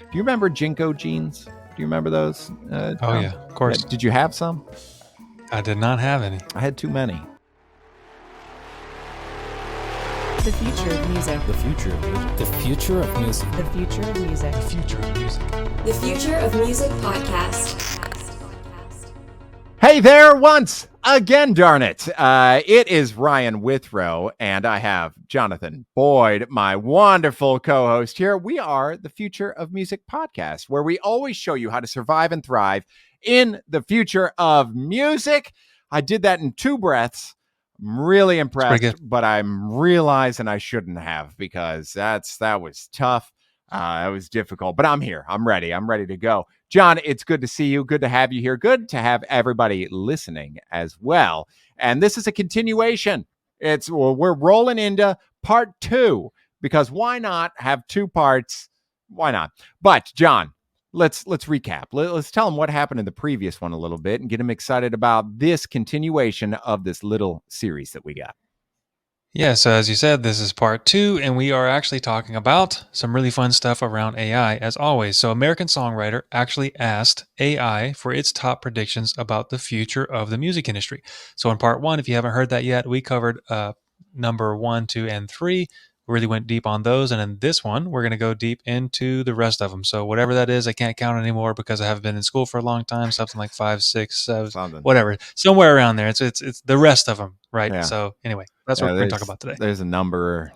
Do you remember Jinko jeans? Do you remember those? Oh John? yeah, of course. Did you have some? I did not have any. I had too many. The future of music. The future of music. The future of music. The future of music. The future of music. The Future of Music podcast. Hey there, once again, darn it. It is Ryan Withrow, and I have Jonathan Boyd, my wonderful co-host here. We are the Future of Music podcast, where we always show you how to survive and thrive in the future of music. I did that in 2 breaths. I'm really impressed, but I'm realizing I shouldn't have, because that was tough. It was difficult, but I'm here. I'm ready. I'm ready to go. John, it's good to see you. Good to have you here. Good to have everybody listening as well. And this is a continuation. We're rolling into part 2, because why not have 2 parts? Why not? But John, let's recap. Let's tell them what happened in the previous one a little bit and get them excited about this continuation of this little series that we got. Yeah, so as you said, this is part 2, and we are actually talking about some really fun stuff around AI, as always. So American Songwriter actually asked AI for its top predictions about the future of the music industry. So in part 1, if you haven't heard that yet, we covered number 1, 2, and 3. Really went deep on those, and in this one, we're going to go deep into the rest of them. So whatever that is, I can't count anymore because I haven't been in school for a long time. Something like 5, 6, 7, whatever, somewhere around there. It's the rest of them, right? Yeah. So anyway, that's what we're going to talk about today. There's a number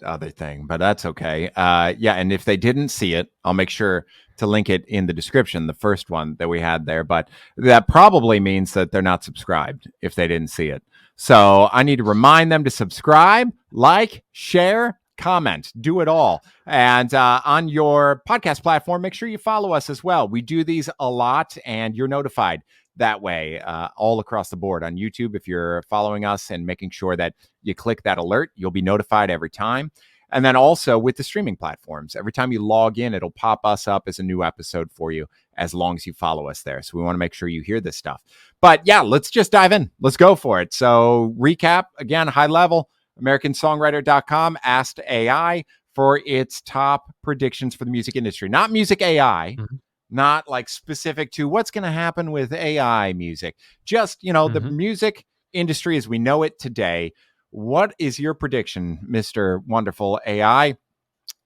other thing, but that's okay. Yeah, and if they didn't see it, I'll make sure to link it in the description, the first one that we had there. But that probably means that they're not subscribed if they didn't see it. So I need to remind them to subscribe, like, share, comment, do it all. And on your podcast platform, make sure you follow us as well. We do these a lot, and you're notified that way all across the board. On YouTube, if you're following us and making sure that you click that alert, you'll be notified every time. And then also with the streaming platforms, every time you log in, it'll pop us up as a new episode for you, as long as you follow us there. So we want to make sure you hear this stuff. But yeah, let's just dive in. Let's go for it. So recap again, high level. AmericanSongwriter.com asked AI for its top predictions for the music industry, not music AI. Mm-hmm. Not like specific to what's going to happen with AI music, just, the music industry as we know it today. What is your prediction, Mr. Wonderful AI,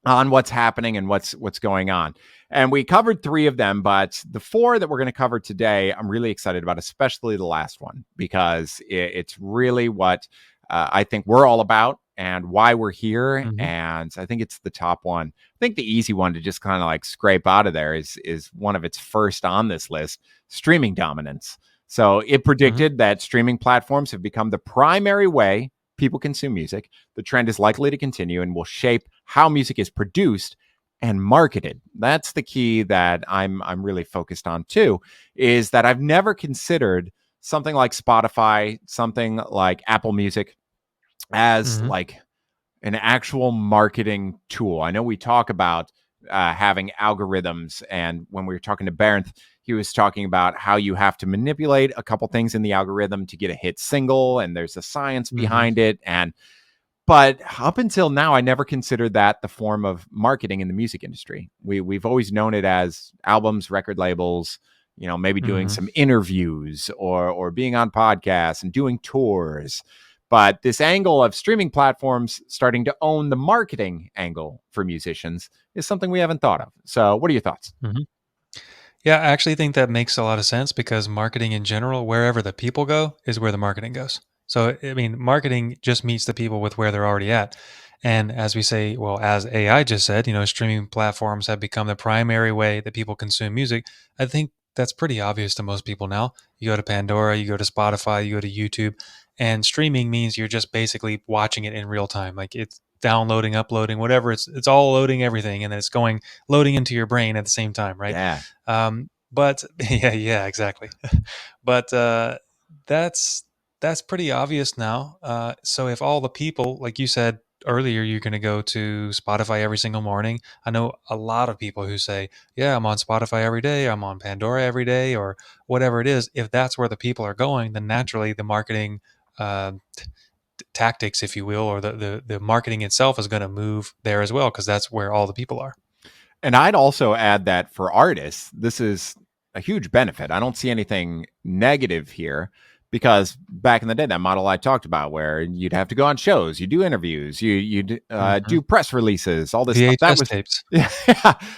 on what's happening and what's going on? And we covered 3 of them, but the 4 that we're going to cover today, I'm really excited about, especially the last one, because it's really what I think we're all about and why we're here. Mm-hmm. And I think it's the top one. I think the easy one to just kind of like scrape out of there is one of its first on this list, streaming dominance. So it predicted that streaming platforms have become the primary way people consume music. The trend is likely to continue and will shape how music is produced and marketed. That's the key that I'm really focused on too, is that I've never considered something like Spotify, something like Apple Music as like an actual marketing tool. I know we talk about having algorithms, and when we were talking to Barenth, he was talking about how you have to manipulate a couple things in the algorithm to get a hit single, and there's a science behind it. But up until now, I never considered that the form of marketing in the music industry. We've always known it as albums, record labels, maybe doing some interviews or being on podcasts and doing tours. But this angle of streaming platforms starting to own the marketing angle for musicians is something we haven't thought of. So what are your thoughts? Yeah, I actually think that makes a lot of sense, because marketing in general, wherever the people go, is where the marketing goes. So, I mean, marketing just meets the people with where they're already at. And as we say, well, as AI just said, streaming platforms have become the primary way that people consume music. I think that's pretty obvious to most people now. You go to Pandora, you go to Spotify, you go to YouTube, and streaming means you're just basically watching it in real time. Like it's downloading, uploading, whatever. It's all loading everything, and then it's loading into your brain at the same time, right? Yeah. But yeah, exactly. But that's pretty obvious now. So if all the people, like you said earlier, you're going to go to Spotify every single morning. I know a lot of people who say, yeah, I'm on Spotify every day, I'm on Pandora every day, or whatever it is. If that's where the people are going, then naturally the marketing tactics, if you will, or the marketing itself is going to move there as well, because that's where all the people are. And I'd also add that for artists, this is a huge benefit. I don't see anything negative here because back in the day, that model I talked about, where you'd have to go on shows, you do interviews, you'd Hmm. do press releases, all this stuff. That VHS was tapes. yeah,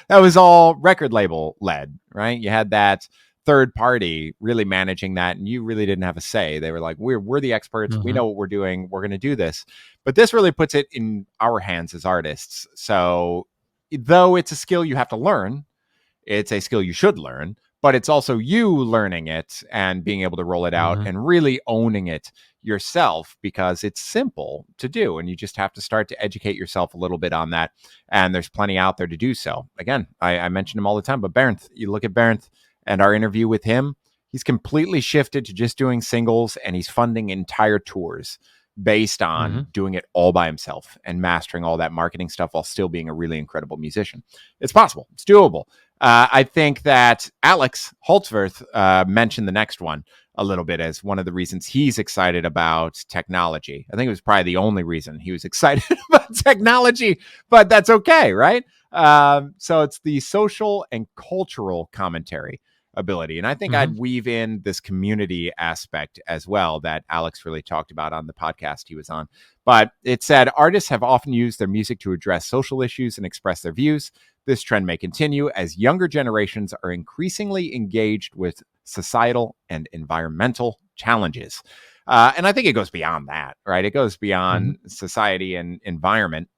that was all record label led, right? You had that third party really managing that, and you really didn't have a say. They were like, "We're the experts. We Hmm. know what we're doing. We're going to do this." But this really puts it in our hands as artists. So though it's a skill you have to learn, it's a skill you should learn, but it's also you learning it and being able to roll it out Hmm. and really owning it yourself because it's simple to do. And you just have to start to educate yourself a little bit on that. And there's plenty out there to do so. Again, I mention him all the time, but Bernth, you look at Bernth and our interview with him, he's completely shifted to just doing singles and he's funding entire tours based Hmm. on doing it all by himself and mastering all that marketing stuff while still being a really incredible musician. It's possible. It's doable. I think that Alex Holtzworth mentioned the next one a little bit as one of the reasons he's excited about technology. I think it was probably the only reason he was excited about technology, but that's okay, right? So it's the social and cultural commentary ability. And I think Hmm. I'd weave in this community aspect as well that Alex really talked about on the podcast he was on. But it said artists have often used their music to address social issues and express their views. This trend may continue as younger generations are increasingly engaged with societal and environmental challenges. And I think it goes beyond that, right? It goes Hmm. beyond society and environment.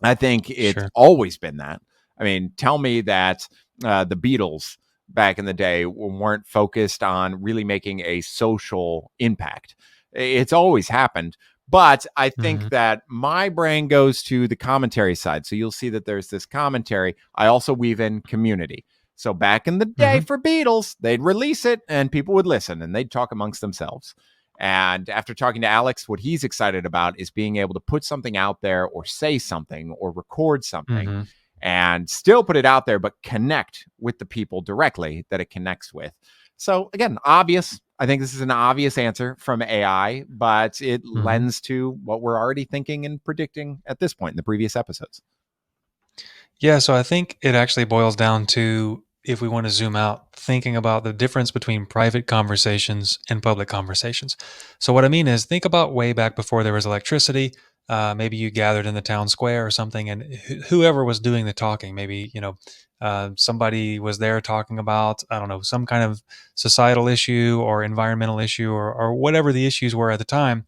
I think it's Sure. always been that. I mean, tell me that the Beatles back in the day weren't focused on really making a social impact. It's always happened. But I think Hmm. that my brain goes to the commentary side. So you'll see that there's this commentary. I also weave in community. So back in the day Hmm. for Beatles, they'd release it and people would listen and they'd talk amongst themselves. And after talking to Alex, what he's excited about is being able to put something out there or say something or record something Hmm. and still put it out there, but connect with the people directly that it connects with. So, again, obvious. I think this is an obvious answer from AI, but it Hmm. lends to what we're already thinking and predicting at this point in the previous episodes. Yeah, so I think it actually boils down to, if we want to zoom out, thinking about the difference between private conversations and public conversations. So, what I mean is, think about way back before there was electricity. Maybe you gathered in the town square or something, and whoever was doing the talking, maybe, somebody was there talking about, I don't know, some kind of societal issue or environmental issue, or whatever the issues were at the time,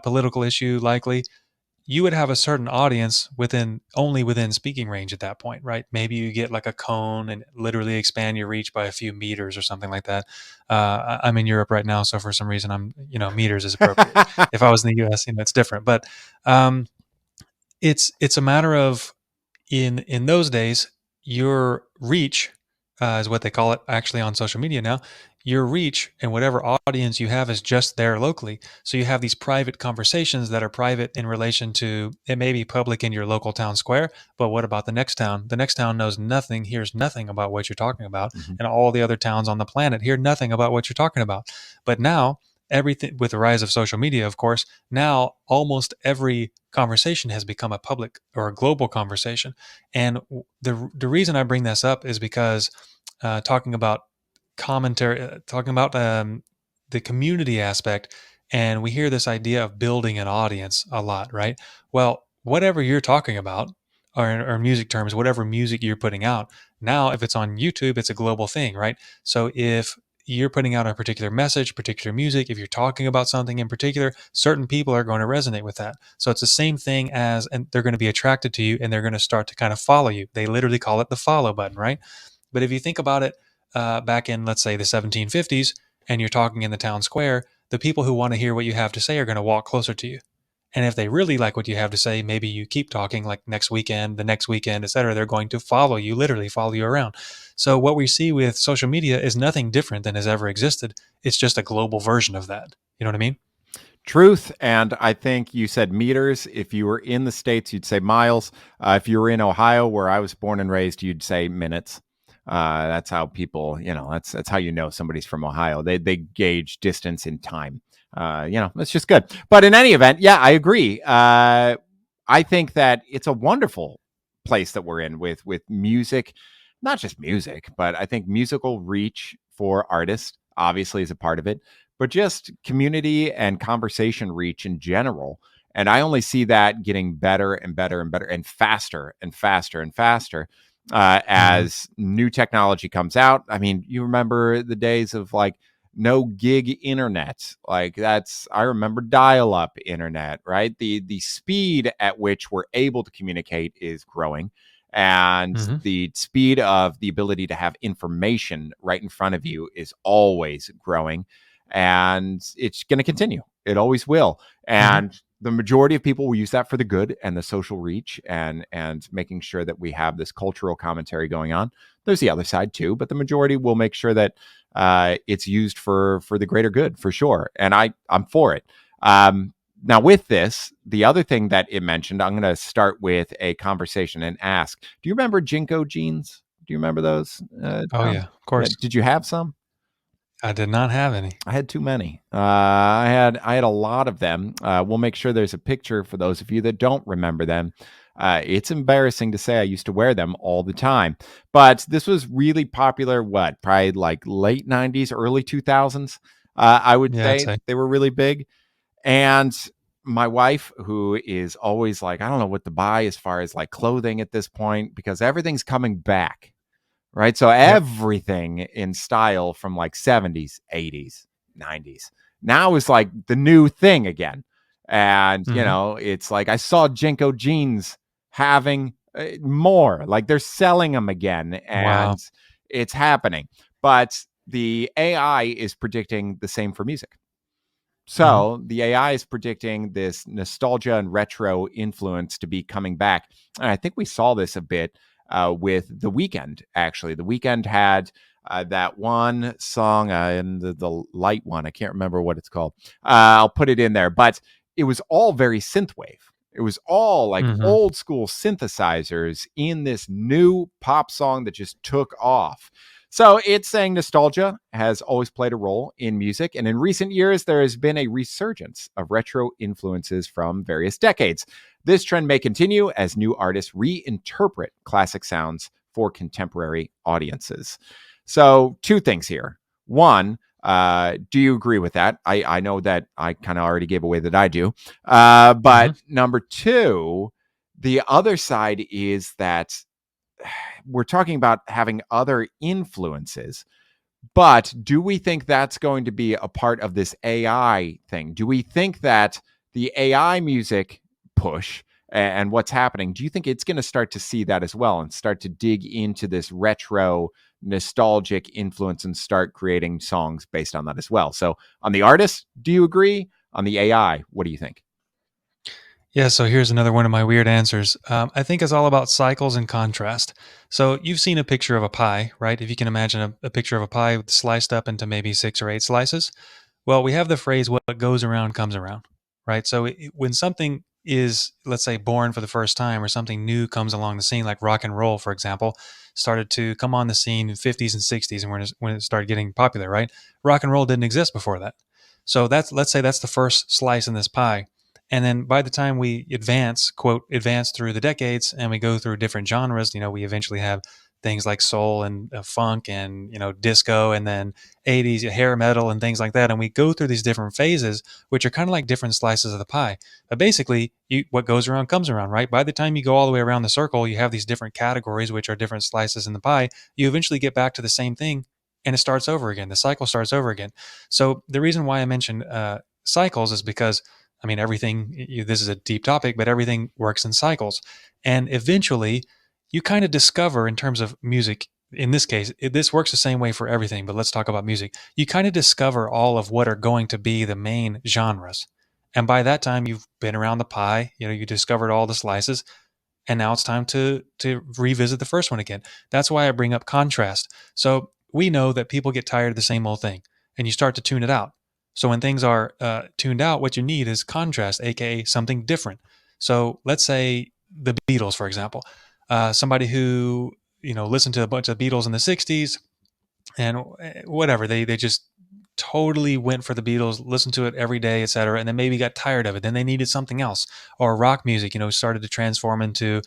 political issue likely. You would have a certain audience within speaking range at that point, right? Maybe you get like a cone and literally expand your reach by a few meters or something like that. I'm in Europe right now, so for some reason, meters is appropriate. If I was in the U.S., it's different. But um, it's a matter of, in those days, your reach, is what they call it actually on social media now. Your reach and whatever audience you have is just there locally. So you have these private conversations that are private in relation to, it may be public in your local town square, but what about the next town? The next town knows nothing, hears nothing about what you're talking about, Mhm. and all the other towns on the planet hear nothing about what you're talking about. But now, everything, with the rise of social media, of course, now almost every conversation has become a public or a global conversation. And the reason I bring this up is because, talking about commentary, talking about the community aspect, and we hear this idea of building an audience a lot, right? Well, whatever you're talking about, or in music terms, whatever music you're putting out, now if it's on YouTube, it's a global thing, right? So if you're putting out a particular message, particular music, if you're talking about something in particular, certain people are going to resonate with that. So it's the same thing as, and they're going to be attracted to you and they're going to start to kind of follow you. They literally call it the follow button, right? But if you think about it, back in, let's say, the 1750s, and you're talking in the town square, the people who want to hear what you have to say are going to walk closer to you. And if they really like what you have to say, maybe you keep talking, like next weekend, the next weekend, etc. They're going to follow you, literally follow you around. So what we see with social media is nothing different than has ever existed. It's just a global version of that. You know what I mean? Truth. And I think you said meters. If you were in the States, you'd say miles. If you were in Ohio, where I was born and raised, you'd say minutes. That's how people, that's how you know somebody's from Ohio. They gauge distance in time. That's just good. But in any event, yeah, I agree. I think that it's a wonderful place that we're in with music, not just music, but I think musical reach for artists obviously is a part of it, but just community and conversation reach in general. And I only see that getting better and better and better and faster and faster and faster as new technology comes out. I mean, you remember the days of like no gig internet. Like I remember dial-up internet, right? The speed at which we're able to communicate is growing, and the speed of the ability to have information right in front of you is always growing, and it's going to continue. It always will. And the majority of people will use that for the good and the social reach and making sure that we have this cultural commentary going on. There's the other side too, but the majority will make sure that it's used for the greater good, for sure. And I'm for it. Now, with this, the other thing that it mentioned, I'm going to start with a conversation and ask, do you remember Jinko jeans? Do you remember those? Oh, Tom? yeah, of course. Did you have some? I did not have any. I had too many. I had a lot of them. We'll make sure there's a picture for those of you that don't remember them. It's embarrassing to say I used to wear them all the time, but this was really popular. What, probably like late '90s, early 2000s. I would Yeah, I'd say say. they were really big. And my wife, who is always like, I don't know what to buy as far as like clothing at this point because everything's coming back. Right. So everything in style from like 70s, 80s, 90s now is like the new thing again. And, it's like I saw Jinko jeans having more, like they're selling them again, and Wow. it's happening. But the AI is predicting the same for music. So the AI is predicting this nostalgia and retro influence to be coming back. And I think we saw this a bit with The Weeknd, actually. The Weeknd had that one song and the light one. I can't remember what it's called. I'll put it in there. But it was all very synthwave. It was all like old school synthesizers in this new pop song that just took off. So it's saying nostalgia has always played a role in music. And in recent years, there has been a resurgence of retro influences from various decades. This trend may continue as new artists reinterpret classic sounds for contemporary audiences. So 2 things here. One, do you agree with that? I know that I kind of already gave away that I do. But number 2, the other side is that we're talking about having other influences, but do we think that's going to be a part of this AI thing? Do we think that the AI music push and what's happening, do you think it's going to start to see that as well and start to dig into this retro nostalgic influence and start creating songs based on that as well? So on the artist, do you agree? On the AI, what do you think? Yeah, so here's another one of my weird answers. I think it's all about cycles and contrast. So you've seen a picture of a pie, right? If you can imagine a picture of a pie sliced up into maybe 6 or 8 slices. Well, we have the phrase, what goes around comes around, right? So when something is, let's say, born for the first time or something new comes along the scene, like rock and roll, for example, started to come on the scene in 50s and 60s and when it started getting popular, right? Rock and roll didn't exist before that. So let's say that's the first slice in this pie. And then by the time we advance, quote, advance through the decades and we go through different genres, we eventually have things like soul and funk and, disco and then 80s hair metal and things like that. And we go through these different phases, which are kind of like different slices of the pie. But basically, what goes around comes around, right? By the time you go all the way around the circle, you have these different categories, which are different slices in the pie. You eventually get back to the same thing and it starts over again. The cycle starts over again. So the reason why I mentioned cycles is because everything, this is a deep topic, but everything works in cycles. And eventually you kind of discover in terms of music, in this case, this works the same way for everything, but let's talk about music. You kind of discover all of what are going to be the main genres. And by that time, you've been around the pie, you discovered all the slices, and now it's time to revisit the first one again. That's why I bring up contrast. So we know that people get tired of the same old thing, and you start to tune it out. So when things are tuned out, what you need is contrast, aka something different. So let's say the Beatles, for example, somebody who listened to a bunch of Beatles in the '60s and whatever they just totally went for the Beatles, listened to it every day, etc., and then maybe got tired of it. Then they needed something else. Or rock music, started to transform into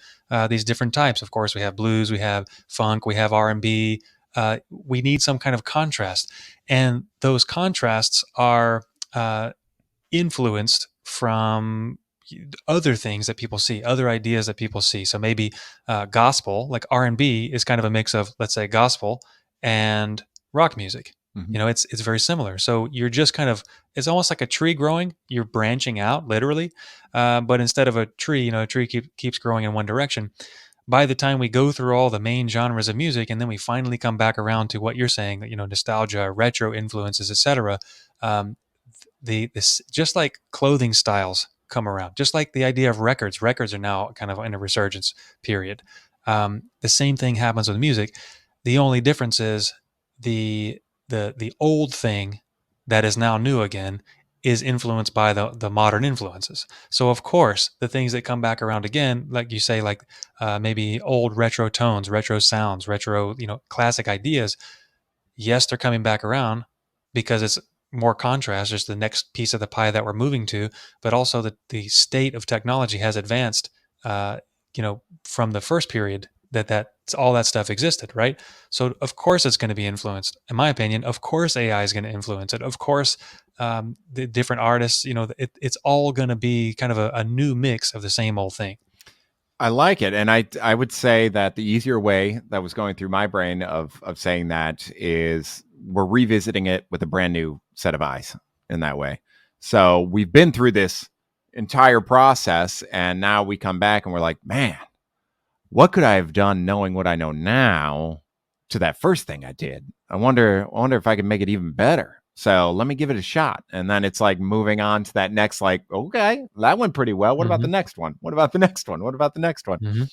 these different types. Of course, we have blues, we have funk, we have R&B. We need some kind of contrast, and those contrasts are influenced from other things that people see, other ideas that people see. So maybe gospel, like R&B, is kind of a mix of, let's say, gospel and rock music. Mhm. It's very similar. So you're just kind of, it's almost like a tree growing. You're branching out, literally, but instead of a tree, a tree keeps growing in one direction. By the time we go through all the main genres of music, and then we finally come back around to what you're saying, that nostalgia, retro influences, etc. Um, this just like clothing styles come around, just like the idea of records. Records are now kind of in a resurgence period. The same thing happens with music. The only difference is the old thing that is now new again is influenced by the modern influences. So of course, the things that come back around again, like you say, like maybe old retro tones, retro sounds, retro classic ideas. Yes, they're coming back around because it's more contrast, just the next piece of the pie that we're moving to, but also the state of technology has advanced, from the first period that all that stuff existed, right? So of course it's going to be influenced. In my opinion, of course AI is going to influence it. Of course, the different artists, it's all going to be kind of a new mix of the same old thing. I like it, and I would say that the easier way that was going through my brain of saying that is we're revisiting it with a brand new set of eyes in that way. So we've been through this entire process, and now we come back and we're like, man, what could I have done knowing what I know now to that first thing I did? I wonder if I could make it even better. So let me give it a shot. And then it's like moving on to that next, like, okay, that went pretty well. What about the next one? What about the next one? What about the next one?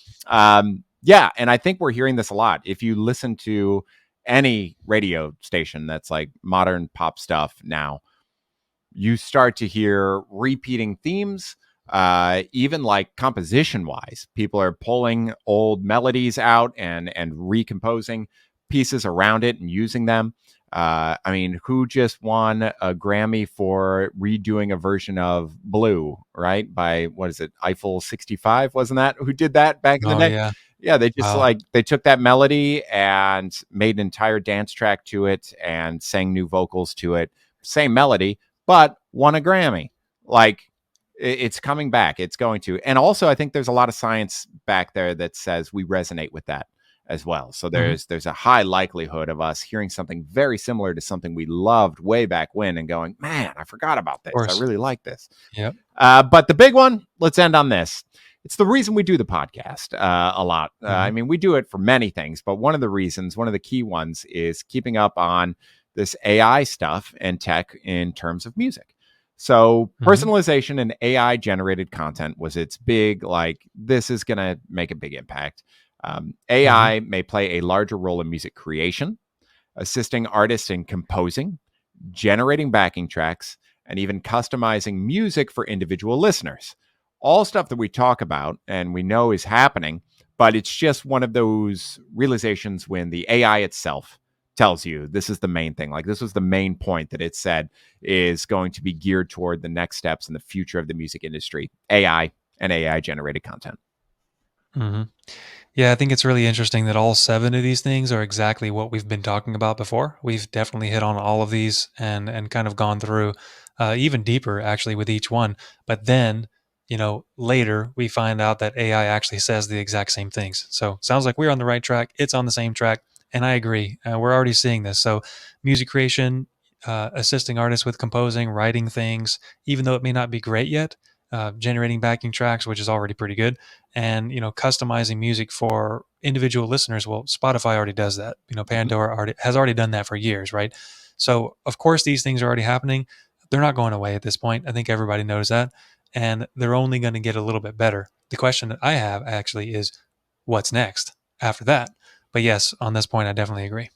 Yeah. And I think we're hearing this a lot. If you listen to any radio station that's like modern pop stuff now, you start to hear repeating themes. Even like composition wise, people are pulling old melodies out and recomposing pieces around it and using them. I mean, who just won a Grammy for redoing a version of Blue, right? By what is it, Eiffel 65? Wasn't that who did that back in the Oh day? yeah. Yeah, they just Wow. they took that melody and made an entire dance track to it and sang new vocals to it. Same melody, but won a Grammy. Like, it's coming back. It's going to. And also, I think there's a lot of science back there that says we resonate with that as well. So there's a high likelihood of us hearing something very similar to something we loved way back when and going, man, I forgot about this. Of I course. really like this. Yep. But the big one, let's end on this. It's the reason we do the podcast a lot. I mean, we do it for many things, but one of the key ones is keeping up on this AI stuff and tech in terms of music. So personalization and AI generated content was its big, like, this is going to make a big impact. AI may play a larger role in music creation, assisting artists in composing, generating backing tracks, and even customizing music for individual listeners. All stuff that we talk about and we know is happening, but it's just one of those realizations when the AI itself tells you this is the main thing. Like, this was the main point that it said is going to be geared toward the next steps in the future of the music industry, AI and AI generated content. Yeah, I think it's really interesting that all 7 of these things are exactly what we've been talking about before. We've definitely hit on all of these and kind of gone through even deeper actually with each one. But then, later we find out that AI actually says the exact same things. So sounds like we're on the right track. It's on the same track. And I agree. We're already seeing this. So music creation, assisting artists with composing, writing things, even though it may not be great yet, generating backing tracks, which is already pretty good, and customizing music for individual listeners. Well, Spotify already does that. Pandora has already done that for years, right? So of course these things are already happening. They're not going away at this point. I think everybody knows that, and they're only going to get a little bit better. The question that I have actually is, what's next after that? But yes, on this point, I definitely agree.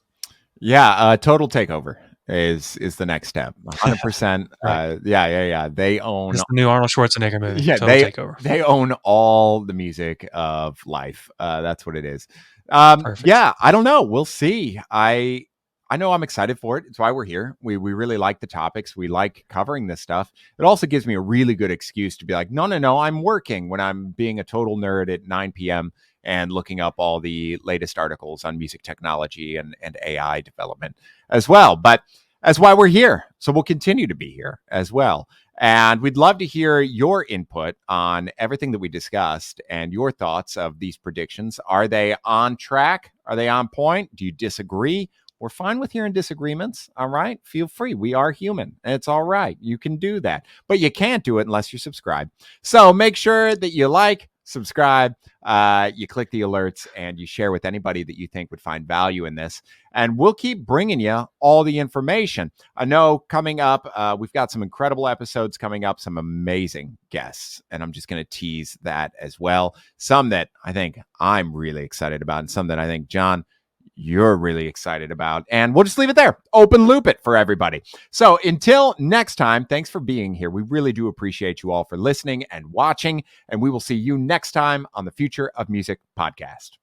Yeah, total takeover is the next step. 100%. Right. Yeah. They own. It's the new Arnold Schwarzenegger movie. Yeah, Total Takeover. they own all the music of life. That's what it is. Perfect. Yeah, I don't know. We'll see. I I know I'm excited for it. It's why we're here. We really like the topics. We like covering this stuff. It also gives me a really good excuse to be like, no, I'm working when I'm being a total nerd at 9 p.m. and looking up all the latest articles on music technology and AI development as well. But that's why we're here. So we'll continue to be here as well. And we'd love to hear your input on everything that we discussed and your thoughts of these predictions. Are they on track? Are they on point? Do you disagree? We're fine with hearing disagreements. All right. Feel free. We are human. It's all right. You can do that, but you can't do it unless you're subscribed. So make sure that you like, subscribe, you click the alerts, and you share with anybody that you think would find value in this. And we'll keep bringing you all the information. I know coming up, we've got some incredible episodes coming up, some amazing guests, and I'm just going to tease that as well. Some that I think I'm really excited about, and some that I think, John, you're really excited about. And we'll just leave it there. Open loop it for everybody. So until next time, thanks for being here. We really do appreciate you all for listening and watching. And we will see you next time on the Future of Music podcast.